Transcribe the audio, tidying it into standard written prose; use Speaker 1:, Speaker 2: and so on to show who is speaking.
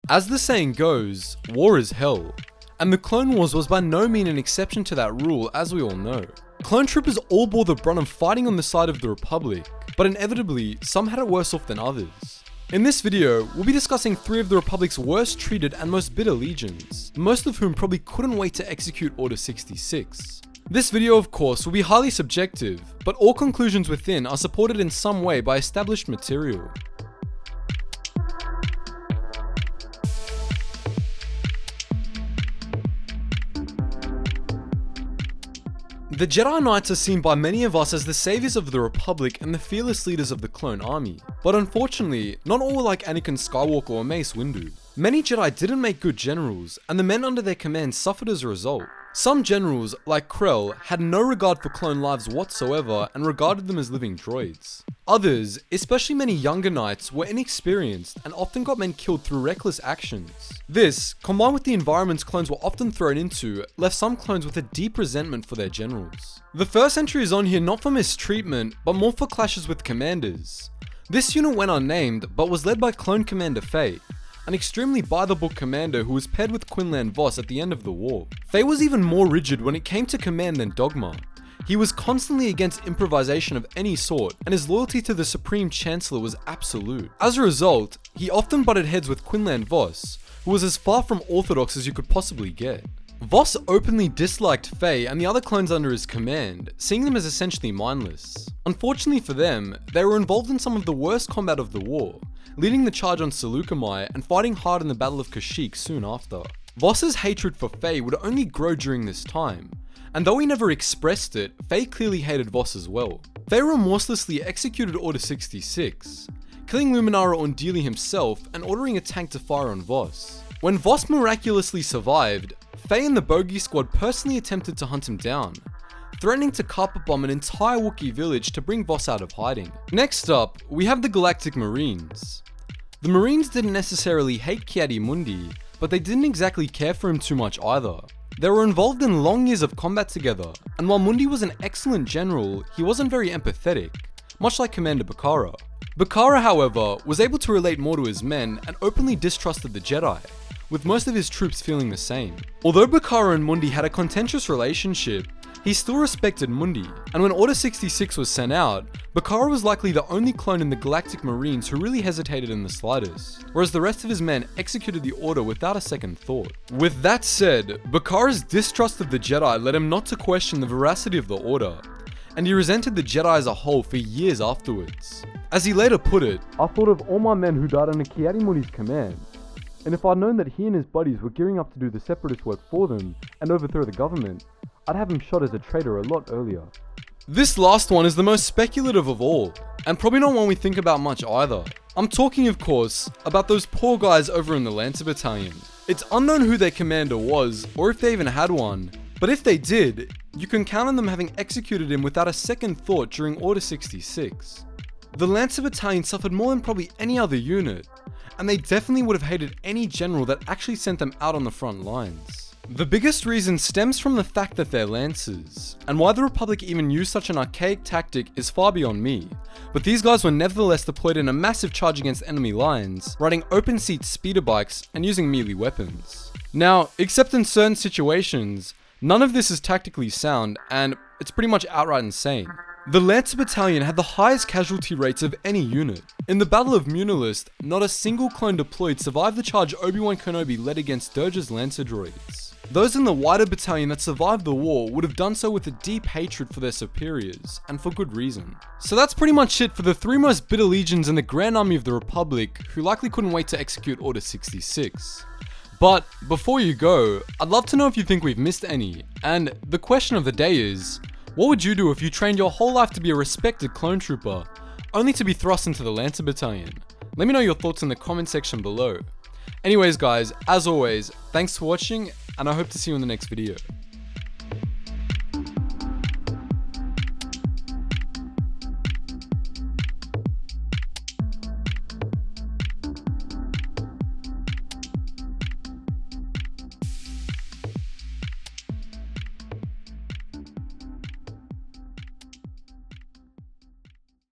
Speaker 1: As the saying goes, war is hell. And the Clone Wars was by no means an exception to that rule, as we all know. Clone troopers all bore the brunt of fighting on the side of the Republic, but inevitably, some had it worse off than others. In this video, we'll be discussing 3 of the Republic's worst treated and most bitter legions, most of whom probably couldn't wait to execute Order 66. This video, of course, will be highly subjective, but all conclusions within are supported in some way by established material. The Jedi Knights are seen by many of us as the saviors of the Republic and the fearless leaders of the clone army. But unfortunately, not all were like Anakin Skywalker or Mace Windu. Many Jedi didn't make good generals, and the men under their command suffered as a result. Some generals, like Krell, had no regard for clone lives whatsoever and regarded them as living droids. Others, especially many younger knights, were inexperienced and often got men killed through reckless actions. This, combined with the environments clones were often thrown into, left some clones with a deep resentment for their generals. The first entry is on here not for mistreatment, but more for clashes with commanders. This unit went unnamed, but was led by Clone Commander Faye, an extremely by-the-book commander who was paired with Quinlan Voice at the end of the war. Faye was even more rigid when it came to command than dogma. He was constantly against improvisation of any sort, and his loyalty to the Supreme Chancellor was absolute. As a result, he often butted heads with Quinlan Voice, who was as far from orthodox as you could possibly get. Voss openly disliked Faye and the other clones under his command, seeing them as essentially mindless. Unfortunately for them, they were involved in some of the worst combat of the war, leading the charge on Seleucamai and fighting hard in the Battle of Kashyyyk soon after. Voss's hatred for Faye would only grow during this time, and though he never expressed it, Faye clearly hated Voss as well. Faye remorselessly executed Order 66, killing Luminara Undili himself and ordering a tank to fire on Voss. When Voss miraculously survived, Faye and the Bogey Squad personally attempted to hunt him down, threatening to carpet bomb an entire Wookiee village to bring Voss out of hiding. Next up, we have the Galactic Marines. The Marines didn't necessarily hate Ki-Adi-Mundi, but they didn't exactly care for him too much either. They were involved in long years of combat together, and while Mundi was an excellent general, he wasn't very empathetic, much like Commander Bakara. Bakara, however, was able to relate more to his men and openly distrusted the Jedi, with most of his troops feeling the same. Although Bakara and Mundi had a contentious relationship, he still respected Mundi, and when Order 66 was sent out, Bakara was likely the only clone in the Galactic Marines who really hesitated in the slightest, whereas the rest of his men executed the order without a second thought. With that said, Bakara's distrust of the Jedi led him not to question the veracity of the order, and he resented the Jedi as a whole for years afterwards. As he later put it, "I thought of all my men who died under Ki-Adi-Mundi's command, and if I'd known that he and his buddies were gearing up to do the separatist work for them and overthrow the government, I'd have him shot as a traitor a lot earlier." This last one is the most speculative of all, and probably not one we think about much either. I'm talking, of course, about those poor guys over in the Lancer Battalion. It's unknown who their commander was, or if they even had one, but if they did, you can count on them having executed him without a second thought during Order 66. The Lancer Battalion suffered more than probably any other unit, and they definitely would have hated any general that actually sent them out on the front lines. The biggest reason stems from the fact that they're Lancers, and why the Republic even used such an archaic tactic is far beyond me, but these guys were nevertheless deployed in a massive charge against enemy lines, riding open-seat speeder bikes and using melee weapons. Now, except in certain situations, none of this is tactically sound, and it's pretty much outright insane. The Lancer Battalion had the highest casualty rates of any unit. In the Battle of Munilist, not a single clone deployed survived the charge Obi-Wan Kenobi led against Dirge's Lancer droids. Those in the wider battalion that survived the war would have done so with a deep hatred for their superiors, and for good reason. So that's pretty much it for the 3 most bitter legions in the Grand Army of the Republic, who likely couldn't wait to execute Order 66. But before you go, I'd love to know if you think we've missed any, and the question of the day is, what would you do if you trained your whole life to be a respected clone trooper, only to be thrust into the Lancer Battalion? Let me know your thoughts in the comment section below. Anyways guys, as always, thanks for watching, and I hope to see you in the next video.